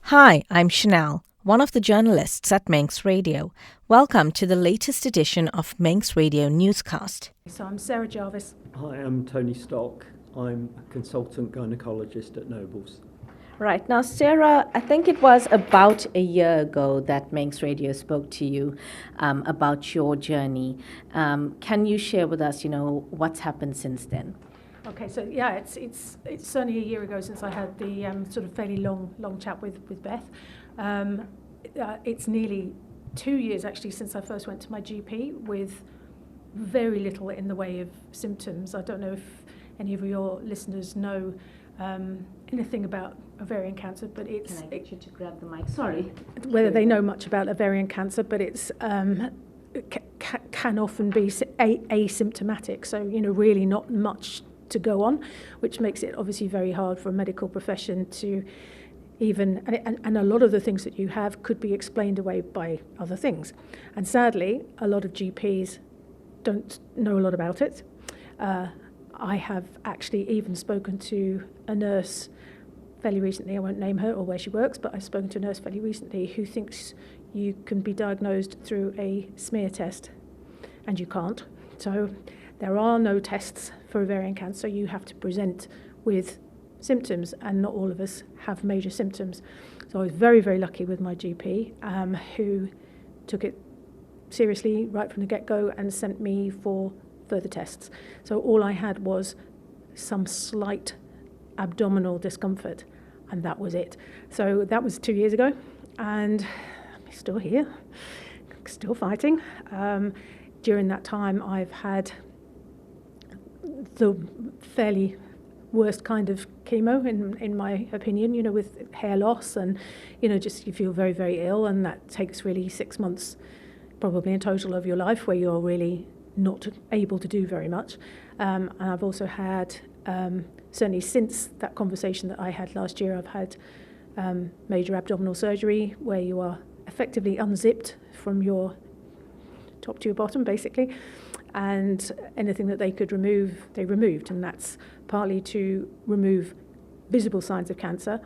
Hi, I'm Chanelle, one of the journalists at Manx Radio. Welcome to the latest edition of Manx Radio Newscast. So I'm Sarah Jarvis. Hi, I'm Tony Stock. I'm a consultant gynaecologist at Nobles. Right, now Sarah, I think it was about a year ago that Manx Radio spoke to you about your journey. Can you share with us, what's happened since then? Okay, so yeah, it's certainly a year ago since I had the sort of fairly long chat with Beth. It's nearly 2 years actually since I first went to my GP with very little in the way of symptoms. I don't know if any of your listeners know anything about ovarian cancer, but it's... Can I get you to grab the mic? Sorry. Whether they know much about ovarian cancer, but it's can often be asymptomatic, so really not much to go on, which makes it obviously very hard for a medical profession to even, and a lot of the things that you have could be explained away by other things. And sadly, a lot of GPs don't know a lot about it. I have actually even spoken to a nurse fairly recently, I won't name her or where she works, but I've spoken to a nurse fairly recently who thinks you can be diagnosed through a smear test, and you can't. So there are no tests for ovarian cancer. You have to present with symptoms, and not all of us have major symptoms. So I was very, very lucky with my GP, who took it seriously right from the get-go and sent me for further tests. So all I had was some slight abdominal discomfort, and that was it. So that was 2 years ago, and I'm still here, still fighting. During that time, I've had the fairly worst kind of chemo, in my opinion, with hair loss and, just you feel very, very ill, and that takes really 6 months, probably in total of your life, where you're really not able to do very much. And I've also had, certainly since that conversation that I had last year, I've had major abdominal surgery where you are effectively unzipped from your top to your bottom, basically. And anything that they could remove, they removed. And that's partly to remove visible signs of cancer,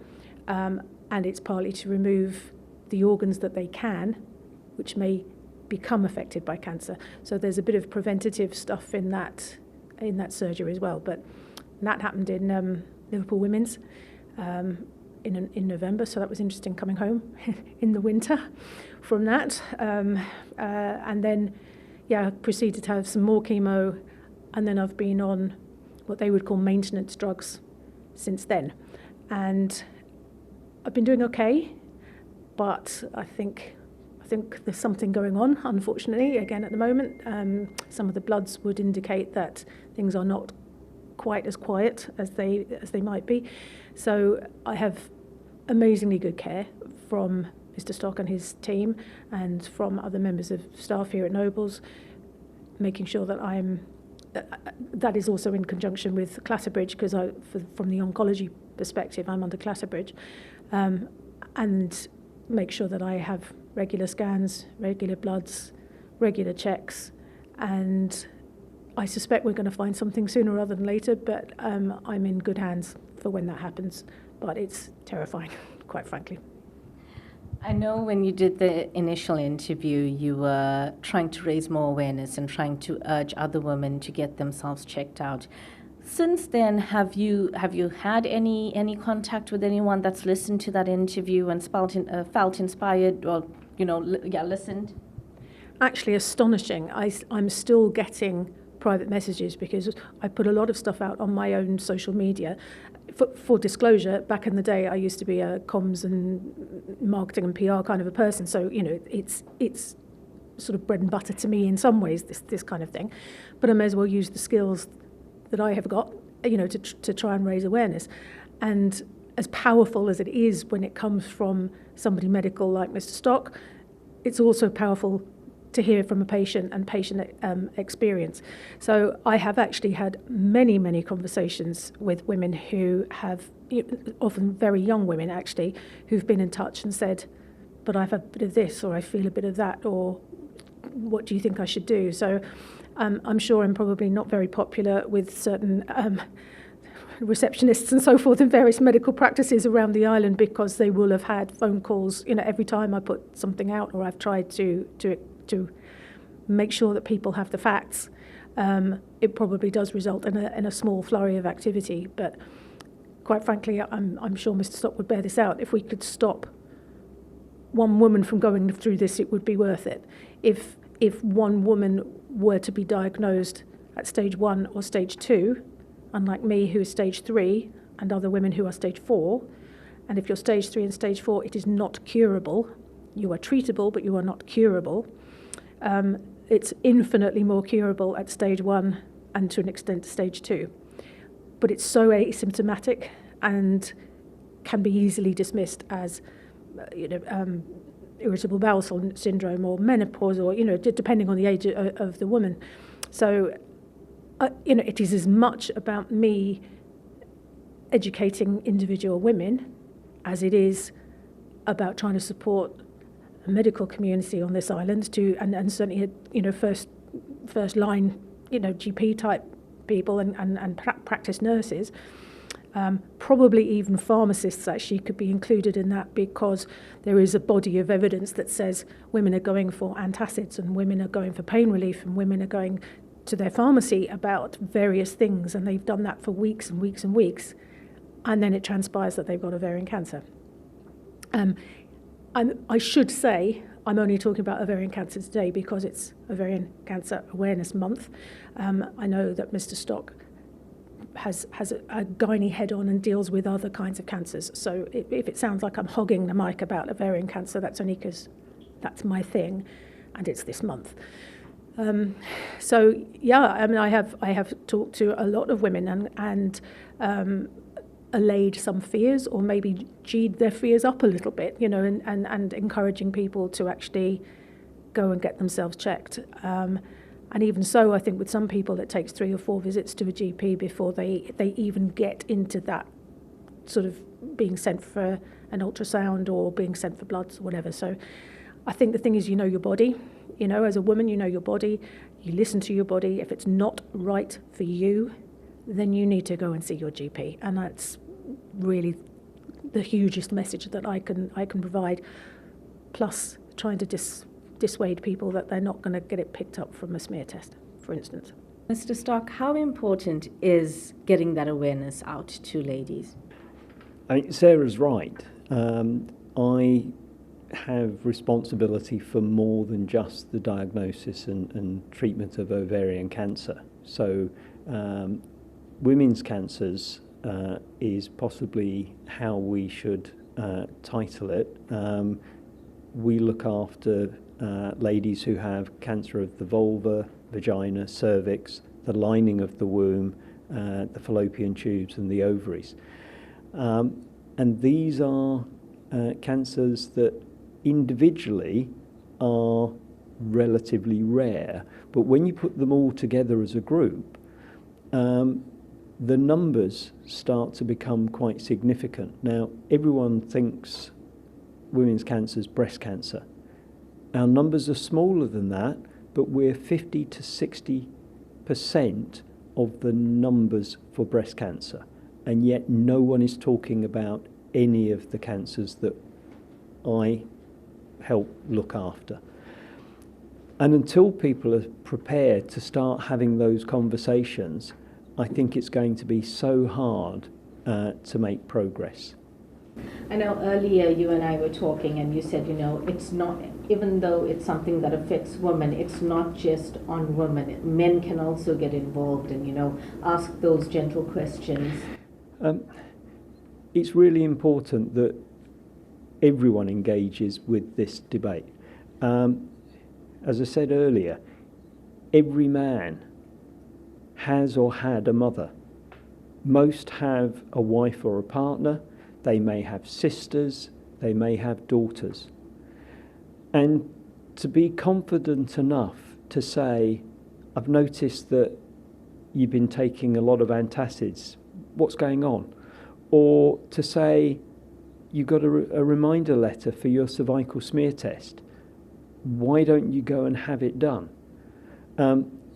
and it's partly to remove the organs that they can, which may become affected by cancer. So there's a bit of preventative stuff in that surgery as well. But that happened in Liverpool Women's in November, so that was interesting coming home in the winter from that. And then, proceeded to have some more chemo, and then I've been on what they would call maintenance drugs since then. And I've been doing okay, but I think there's something going on, unfortunately, again at the moment. Some of the bloods would indicate that things are not quite as quiet as they might be. So I have amazingly good care from Mr. Stock and his team, and from other members of staff here at Nobles, making sure that that is also in conjunction with Clatterbridge, because from the oncology perspective, I'm under Clatterbridge, and make sure that I have regular scans, regular bloods, regular checks, and I suspect we're going to find something sooner rather than later, but I'm in good hands for when that happens. But it's terrifying, quite frankly. I know when you did the initial interview, you were trying to raise more awareness and trying to urge other women to get themselves checked out. Since then, have you had any contact with anyone that's listened to that interview and felt inspired or listened? Actually, astonishing. I'm still getting private messages, because I put a lot of stuff out on my own social media. For disclosure, back in the day, I used to be a comms and marketing and PR kind of a person, so it's sort of bread and butter to me in some ways, this kind of thing. But I may as well use the skills that I have got, to try and raise awareness. And as powerful as it is when it comes from somebody medical like Mr. Stock, it's also powerful to hear from a patient and patient experience. So I have actually had many, many conversations with women who have, often very young women actually, who've been in touch and said, but I've had a bit of this, or I feel a bit of that, or what do you think I should do? So I'm sure I'm probably not very popular with certain receptionists and so forth in various medical practices around the island, because they will have had phone calls, every time I put something out, or I've tried to make sure that people have the facts. It probably does result in a small flurry of activity, but quite frankly, I'm sure Mr. Stock would bear this out. If we could stop one woman from going through this, it would be worth it. If one woman were to be diagnosed at stage 1 or stage 2, unlike me, who is stage 3, and other women who are stage 4, and if you're stage 3 and stage 4, it is not curable. You are treatable, but you are not curable. It's infinitely more curable at stage 1 and to an extent stage 2. But it's so asymptomatic and can be easily dismissed as, irritable bowel syndrome or menopause, or, depending on the age of the woman. So, it is as much about me educating individual women as it is about trying to support a medical community on this island and certainly, first line, GP type people and practice nurses. Probably even pharmacists actually could be included in that, because there is a body of evidence that says women are going for antacids and women are going for pain relief and women are going to their pharmacy about various things, and they've done that for weeks and weeks and weeks, and then it transpires that they've got ovarian cancer. I should say I'm only talking about ovarian cancer today because it's Ovarian Cancer Awareness Month. I know that Mr. Stock has a gynae head-on and deals with other kinds of cancers. So if it sounds like I'm hogging the mic about ovarian cancer, that's only because that's my thing, and it's this month. I have talked to a lot of women and allayed some fears, or maybe G'd their fears up a little bit, and encouraging people to actually go and get themselves checked. And even so, I think with some people it takes 3 or 4 visits to a GP before they even get into that sort of being sent for an ultrasound or being sent for bloods or whatever. So I think the thing is, your body. As a woman, your body. You listen to your body. If it's not right for you, then you need to go and see your GP. And that's really the hugest message that I can provide, plus trying to dissuade people that they're not going to get it picked up from a smear test, for instance. Mr. Stock, how important is getting that awareness out to ladies? I think Sarah's right. I have responsibility for more than just the diagnosis and treatment of ovarian cancer. So women's cancers is possibly how we should title it. We look after ladies who have cancer of the vulva, vagina, cervix, the lining of the womb, the fallopian tubes and the ovaries. And these are cancers that individually are relatively rare, but when you put them all together as a group, the numbers start to become quite significant. Now, everyone thinks women's cancer is breast cancer. Our numbers are smaller than that, but we're 50 to 60% of the numbers for breast cancer, and yet no one is talking about any of the cancers that I help look after. And until people are prepared to start having those conversations, I think it's going to be so hard to make progress. I know earlier you and I were talking and you said, it's not, even though it's something that affects women, it's not just on women. Men can also get involved and, ask those gentle questions. It's really important that everyone engages with this debate. As I said earlier, every man has or had a mother. Most have a wife or a partner. They may have sisters. They may have daughters. And to be confident enough to say, I've noticed that you've been taking a lot of antacids. What's going on? Or to say, you got a reminder letter for your cervical smear test. Why don't you go and have it done?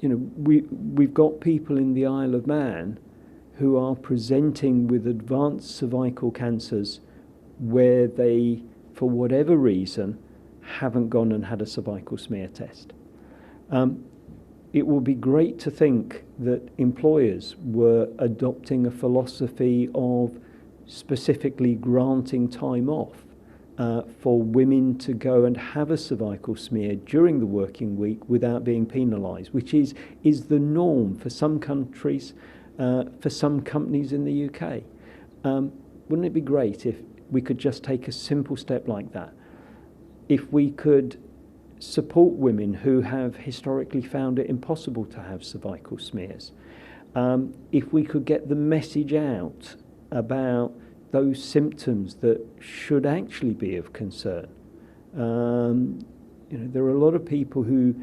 We've got people in the Isle of Man who are presenting with advanced cervical cancers where they, for whatever reason, haven't gone and had a cervical smear test. It would be great to think that employers were adopting a philosophy of specifically granting time off for women to go and have a cervical smear during the working week without being penalised, which is the norm for some countries, for some companies in the UK. Wouldn't it be great if we could just take a simple step like that? If we could support women who have historically found it impossible to have cervical smears, if we could get the message out about those symptoms that should actually be of concern. There are a lot of people who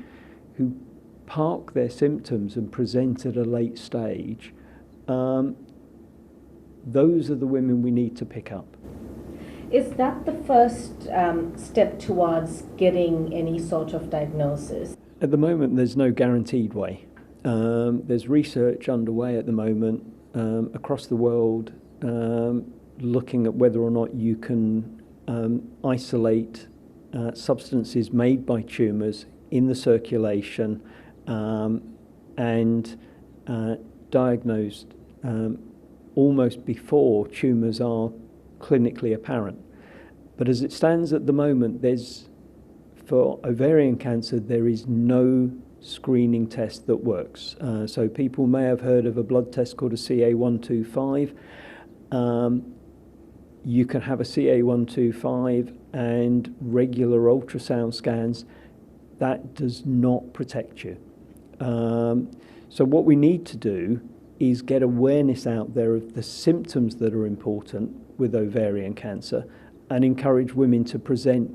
park their symptoms and present at a late stage. Those are the women we need to pick up. Is that the first step towards getting any sort of diagnosis? At the moment, there's no guaranteed way. There's research underway at the moment across the world looking at whether or not you can isolate substances made by tumours in the circulation and diagnosed almost before tumours are clinically apparent. But as it stands at the moment, for ovarian cancer, there is no screening test that works. So people may have heard of a blood test called a CA125. You can have a CA125 and regular ultrasound scans. That does not protect you. So what we need to do is get awareness out there of the symptoms that are important with ovarian cancer and encourage women to present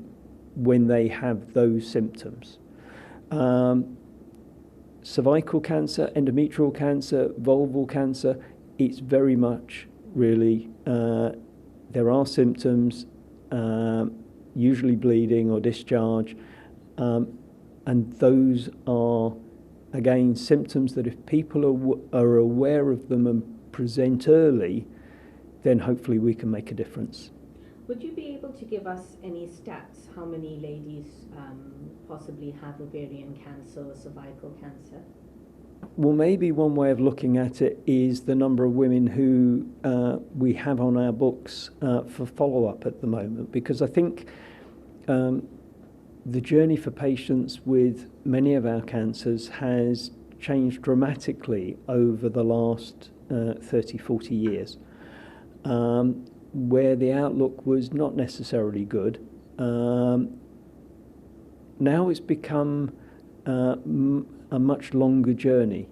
when they have those symptoms. Cervical cancer, endometrial cancer, vulval cancer, it's very much really, there are symptoms, usually bleeding or discharge, and those are, again, symptoms that if people are aware of them and present early, then hopefully we can make a difference. Would you be able to give us any stats, how many ladies possibly have ovarian cancer or cervical cancer? Well, maybe one way of looking at it is the number of women who we have on our books for follow-up at the moment, because I think the journey for patients with many of our cancers has changed dramatically over the last 30, 40 years, where the outlook was not necessarily good. Now it's become a much longer journey.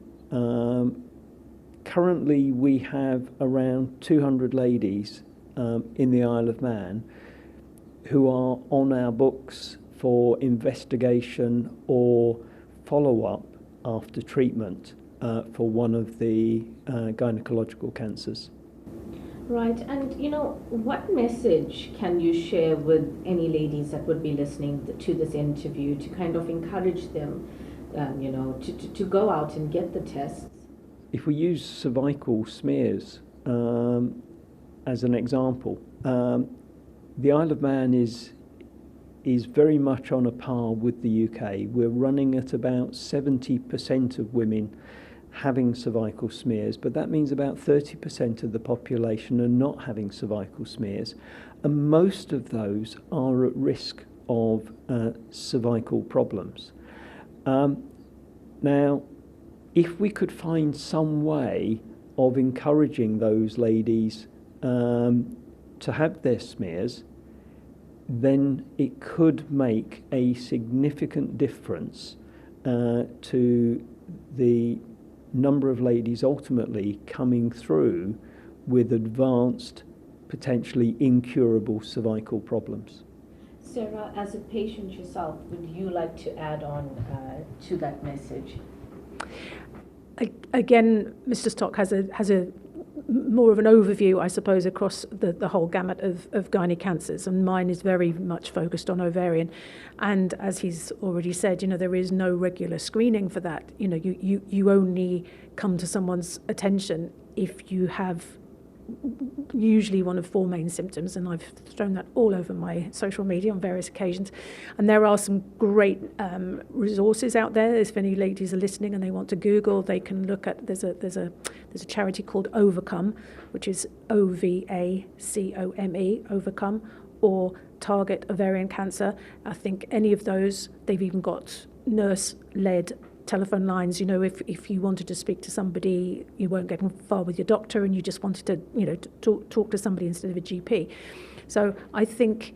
Currently we have around 200 ladies in the Isle of Man who are on our books for investigation or follow-up after treatment for one of the gynecological cancers. Right, and what message can you share with any ladies that would be listening to this interview to kind of encourage them, to go out and get the tests? If we use cervical smears as an example, the Isle of Man is very much on a par with the UK. We're running at about 70% of women having cervical smears, but that means about 30% of the population are not having cervical smears, and most of those are at risk of cervical problems. Now, if we could find some way of encouraging those ladies to have their smears, then it could make a significant difference to the number of ladies ultimately coming through with advanced, potentially incurable cervical problems. Sarah, as a patient yourself, would you like to add on to that message? Again, Mr. Stock has a more of an overview, I suppose, across the whole gamut of gynae cancers, and mine is very much focused on ovarian. And as he's already said, there is no regular screening for that. You only come to someone's attention if you have usually one of four main symptoms, and I've thrown that all over my social media on various occasions. And there are some great resources out there. If any ladies are listening and they want to Google, they can look at, there's a charity called Overcome, which is OVACOME, Overcome, or Target Ovarian Cancer. I think any of those, they've even got nurse-led telephone lines. If you wanted to speak to somebody, you weren't getting far with your doctor and you just wanted to, to talk to somebody instead of a GP. So I think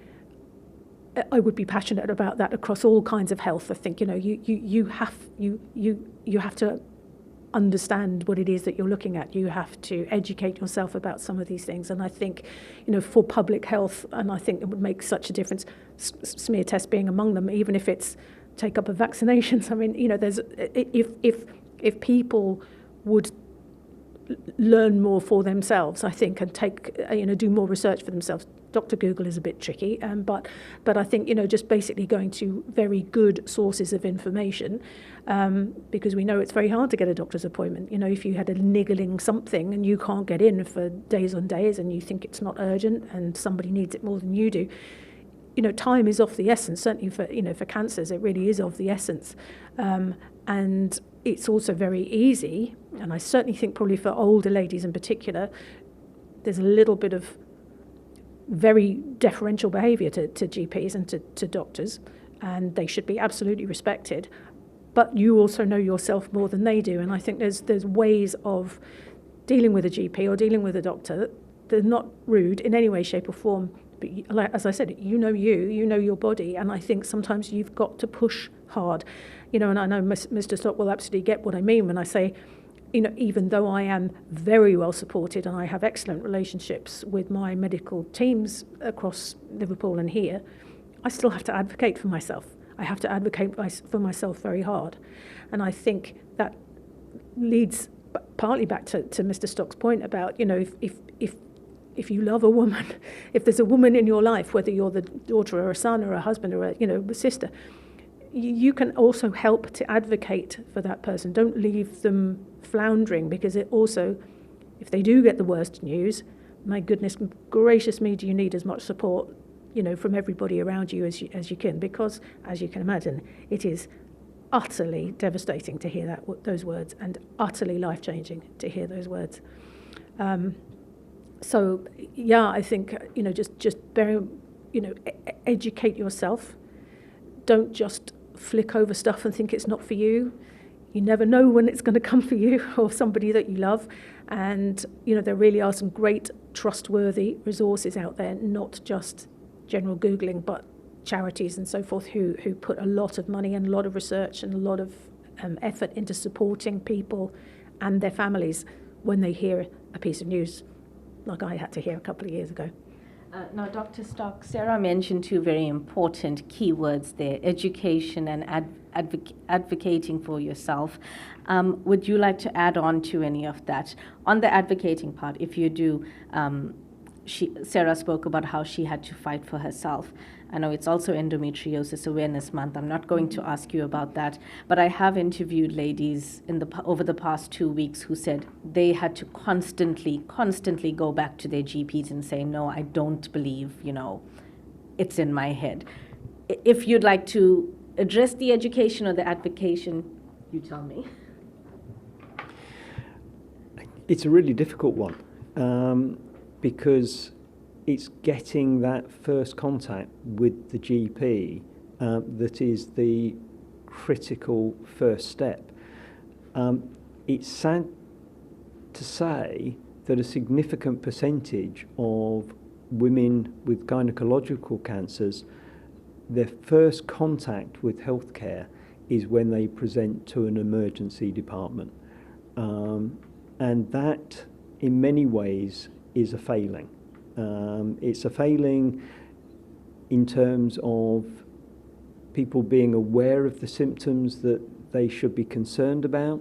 I would be passionate about that across all kinds of health. I think, you have to understand what it is that you're looking at. You have to educate yourself about some of these things. And I think, for public health, and I think it would make such a difference, smear tests being among them, even if it's take up of vaccinations. I mean, there's if people would learn more for themselves, I think, and take do more research for themselves. Dr. Google is a bit tricky, but I think just basically going to very good sources of information, because we know it's very hard to get a doctor's appointment. If you had a niggling something and you can't get in for days on days, and you think it's not urgent and somebody needs it more than you do. Time is of the essence. Certainly for cancers, it really is of the essence, and it's also very easy. And I certainly think probably for older ladies in particular, there's a little bit of very deferential behaviour to GPs and to doctors, and they should be absolutely respected. But you also know yourself more than they do, and I think there's ways of dealing with a GP or dealing with a doctor. They're not rude in any way, shape, or form. But as I said, you know your body, and I think sometimes you've got to push hard. And I know Mr. Stock will absolutely get what I mean when I say, even though I am very well supported and I have excellent relationships with my medical teams across Liverpool and here, I still have to advocate for myself. I have to advocate for myself very hard. And I think that leads partly back to Mr. Stock's point about, if you love a woman, if there's a woman in your life, whether you're the daughter or a son or a husband or a sister, you can also help to advocate for that person. Don't leave them floundering, because it also, if they do get the worst news, my goodness gracious me, do you need as much support, from everybody around you as you can, because as you can imagine, it is utterly devastating to hear those words, and utterly life-changing to hear those words. So, yeah, I think, just educate yourself. Don't just flick over stuff and think it's not for you. You never know when it's going to come for you or somebody that you love. And, there really are some great, trustworthy resources out there, not just general Googling, but charities and so forth who put a lot of money and a lot of research and a lot of effort into supporting people and their families when they hear a piece of news like I had to hear a couple of years ago. Now, Dr. Stock, Sarah mentioned two very important keywords there, education and advocating for yourself. Would you like to add on to any of that? On the advocating part, if you do, Sarah spoke about how she had to fight for herself. I know it's also Endometriosis Awareness Month. I'm not going to ask you about that, but I have interviewed ladies over the past 2 weeks who said they had to constantly go back to their GPs and say, no, I don't believe, it's in my head. If you'd like to address the education or the advocation, you tell me. It's a really difficult one, because it's getting that first contact with the GP that is the critical first step. It's sad to say that a significant percentage of women with gynecological cancers, their first contact with healthcare is when they present to an emergency department. And that, in many ways, is a failing. It's a failing in terms of people being aware of the symptoms that they should be concerned about.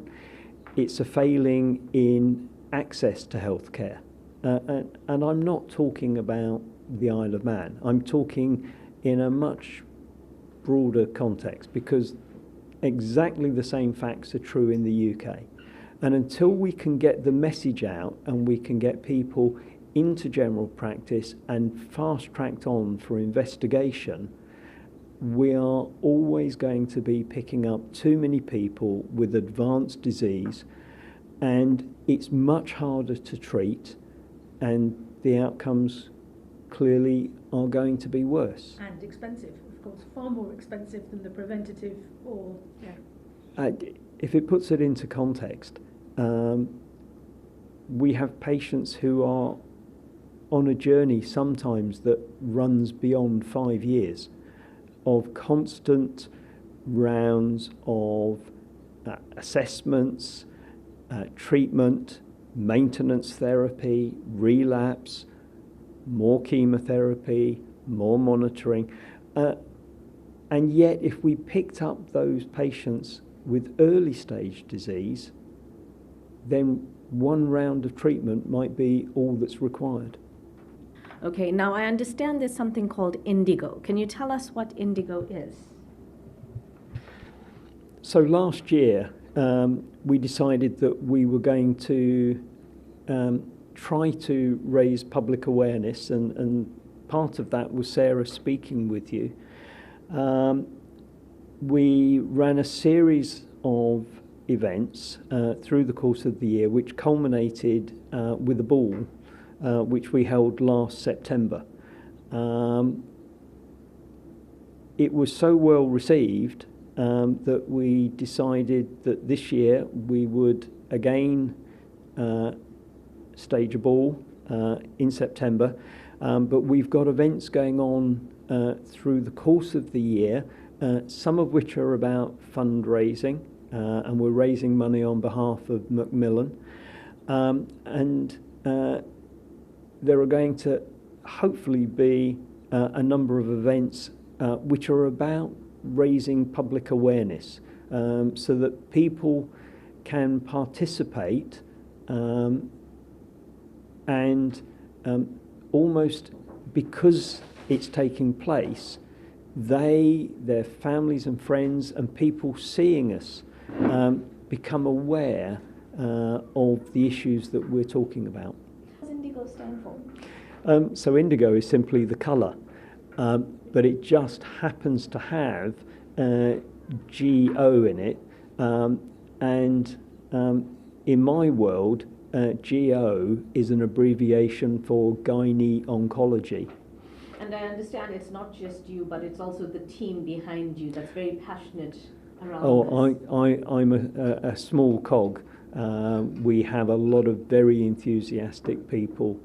It's a failing in access to healthcare. and I'm not talking about the Isle of Man. I'm talking in a much broader context, because exactly the same facts are true in the UK. And until we can get the message out and we can get people into general practice and fast-tracked on for investigation, we are always going to be picking up too many people with advanced disease, and it's much harder to treat, and the outcomes clearly are going to be worse. And expensive, of course, far more expensive than the preventative or, If it puts it into context, we have patients who are on a journey sometimes that runs beyond 5 years of constant rounds of assessments, treatment, maintenance therapy, relapse, more chemotherapy, more monitoring. And yet, if we picked up those patients with early stage disease, then one round of treatment might be all that's required. Okay, now I understand there's something called indigo. Can you tell us what indigo is? So last year, we decided that we were going to try to raise public awareness, and part of that was Sarah speaking with you. We ran a series of events through the course of the year, which culminated with a ball, which we held last September. It was so well received that we decided that this year we would again stage a ball in September, but we've got events going on through the course of the year, some of which are about fundraising, and we're raising money on behalf of Macmillan, and there are going to hopefully be a number of events which are about raising public awareness, so that people can participate, and almost because it's taking place, their families and friends and people seeing us become aware of the issues that we're talking about. What does indigo stand for? So indigo is simply the colour, but it just happens to have GO in it, and in my world, GO is an abbreviation for gynae oncology. And I understand it's not just you, but it's also the team behind you that's very passionate around this. I'm a small cog. We have a lot of very enthusiastic people,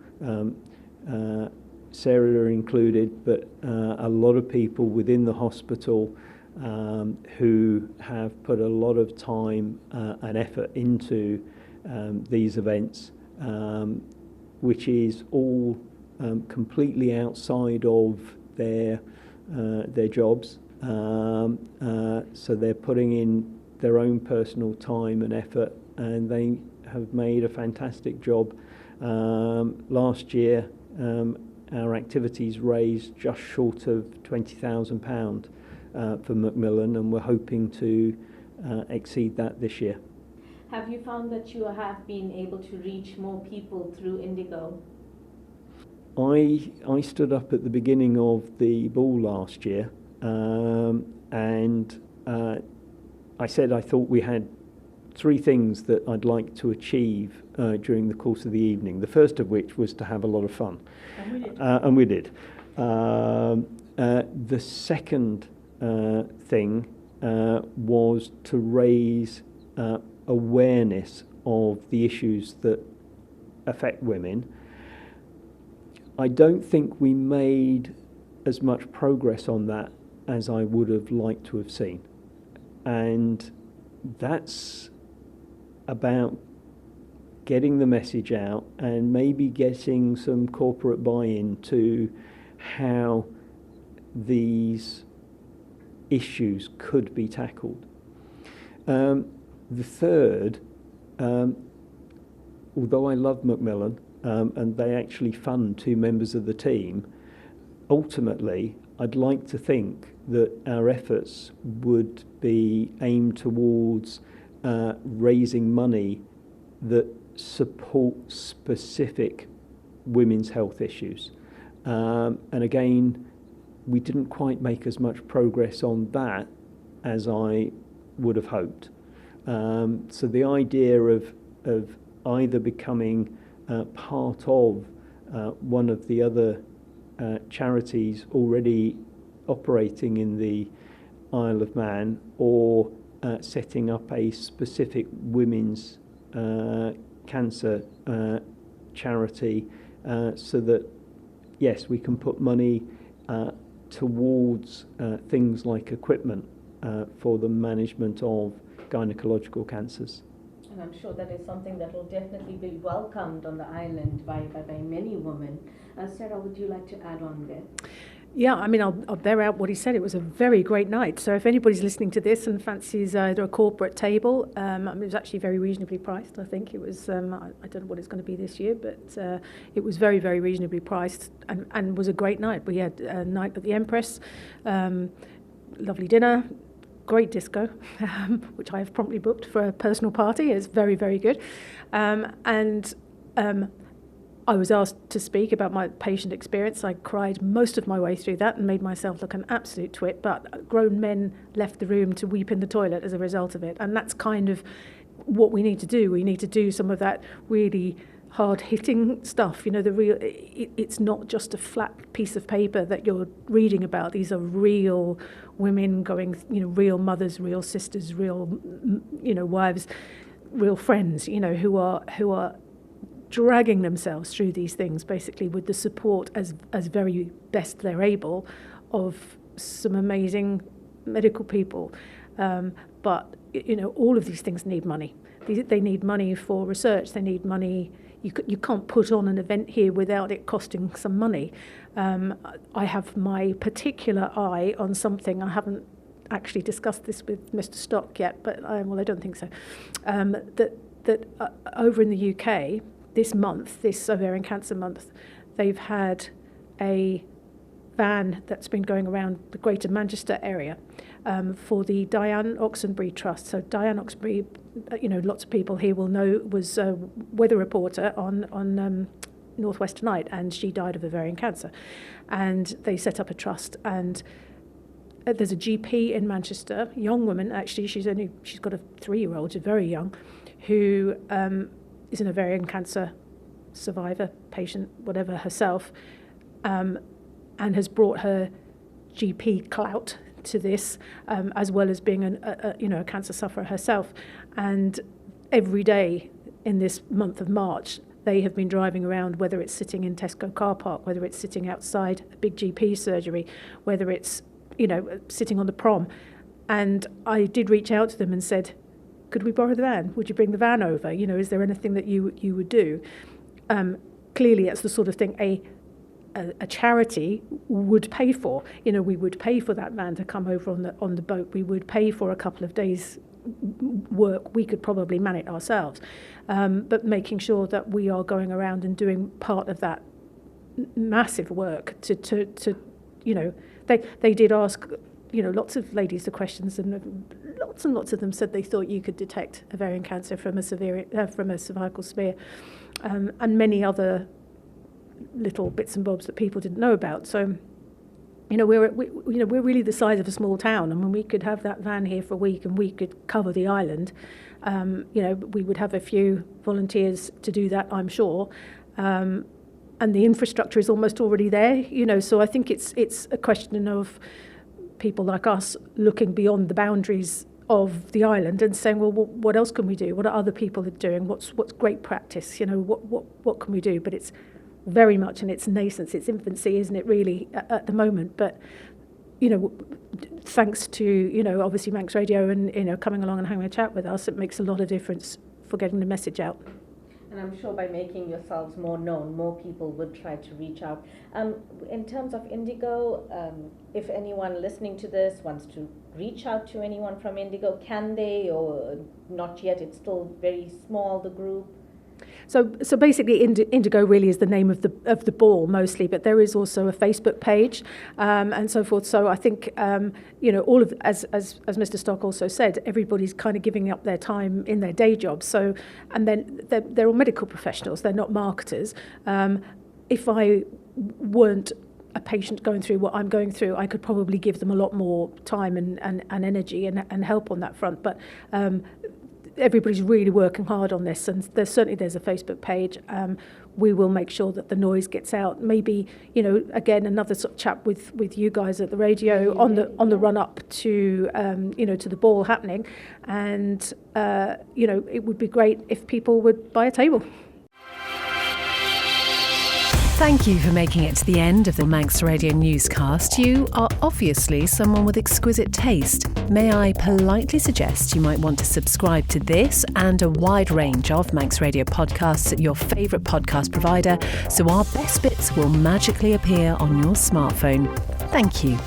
Sarah included, but a lot of people within the hospital who have put a lot of time and effort into these events, which is all completely outside of their jobs. So they're putting in their own personal time and effort, and they have made a fantastic job. Last year, our activities raised just short of £20,000 for Macmillan, and we're hoping to exceed that this year. Have you found that you have been able to reach more people through indigo? I stood up at the beginning of the ball last year, and I said I thought we had 3 things that I'd like to achieve during the course of the evening. The first of which was to have a lot of fun. And we did. The second thing was to raise awareness of the issues that affect women. I don't think we made as much progress on that as I would have liked to have seen. And that's about getting the message out and maybe getting some corporate buy-in to how these issues could be tackled. The third, although I love Macmillan, and they actually fund 2 members of the team, ultimately, I'd like to think that our efforts would be aimed towards raising money that supports specific women's health issues. And again, we didn't quite make as much progress on that as I would have hoped. So the idea of either becoming part of one of the other charities already operating in the Isle of Man, or setting up a specific women's cancer charity, so that, yes, we can put money towards things like equipment for the management of gynecological cancers. And I'm sure that is something that will definitely be welcomed on the island by many women. Sarah, would you like to add on there? Yeah, I mean, I'll bear out what he said. It was a very great night. So if anybody's listening to this and fancies either a corporate table, it was actually very reasonably priced. I think it was, I don't know what it's going to be this year, but it was very, very reasonably priced, and was a great night. We had a night at the Empress, lovely dinner, great disco, which I have promptly booked for a personal party. It's very, very good. I was asked to speak about my patient experience. I cried most of my way through that and made myself look an absolute twit, but grown men left the room to weep in the toilet as a result of it. And that's kind of what we need to do. We need to do some of that really hard-hitting stuff. You know, it's not just a flat piece of paper that you're reading about. These are real women going, real mothers, real sisters, real, wives, real friends, who are dragging themselves through these things, basically with the support as very best they're able of some amazing medical people. But all of these things need money. They need money for research. They need money. You can't put on an event here without it costing some money. I have my particular eye on something. I haven't actually discussed this with Mr. Stock yet, but I don't think so. That over in the UK, this month, this Ovarian Cancer Month, they've had a van that's been going around the Greater Manchester area for the Diane Oxenbury Trust. So Diane Oxenbury, lots of people here will know, was a weather reporter on North West Tonight, and she died of ovarian cancer. And they set up a trust, and there's a GP in Manchester, young woman actually, she's got a 3-year-old, she's very young, who is an ovarian cancer survivor, patient, whatever, herself, and has brought her GP clout to this, as well as being a cancer sufferer herself. And every day in this month of March, they have been driving around, whether it's sitting in Tesco car park, whether it's sitting outside a big GP surgery, whether it's sitting on the prom. And I did reach out to them and said, could we borrow the van? Would you bring the van over? Is there anything that you would do? Clearly, it's the sort of thing a charity would pay for. We would pay for that van to come over on the boat. We would pay for a couple of days' work. We could probably man it ourselves, but making sure that we are going around and doing part of that massive work to they did ask lots of ladies the questions, and lots of them said they thought you could detect ovarian cancer from a cervical smear, and many other little bits and bobs that people didn't know about. So, we're really the size of a small town, and when we could have that van here for a week and we could cover the island, we would have a few volunteers to do that, I'm sure. And the infrastructure is almost already there, So I think it's a question of people like us looking beyond the boundaries of the island and saying, well, what else can we do? What are other people doing? What's great practice? What can we do? But it's very much in its nascence, its infancy, isn't it, really, at the moment? But thanks to obviously Manx Radio and coming along and having a chat with us, it makes a lot of difference for getting the message out. And I'm sure by making yourselves more known, more people would try to reach out. In terms of Indigo, if anyone listening to this wants to reach out to anyone from Indigo, can they, or not yet? It's still very small, the group. So basically, Indigo really is the name of the ball mostly, but there is also a Facebook page and so forth. So I think all of as Mr. Stock also said, everybody's kind of giving up their time in their day jobs. So and then they're all medical professionals; they're not marketers. If I weren't a patient going through what I'm going through, I could probably give them a lot more time and energy and help on that front. But everybody's really working hard on this, and there's a Facebook page. We will make sure that the noise gets out. Maybe, again, another sort of chat with you guys at the radio on the run up to to the ball happening, and it would be great if people would buy a table. Thank you for making it to the end of the Manx Radio Newscast. You are obviously someone with exquisite taste. May I politely suggest you might want to subscribe to this and a wide range of Manx Radio podcasts at your favourite podcast provider, so our best bits will magically appear on your smartphone. Thank you.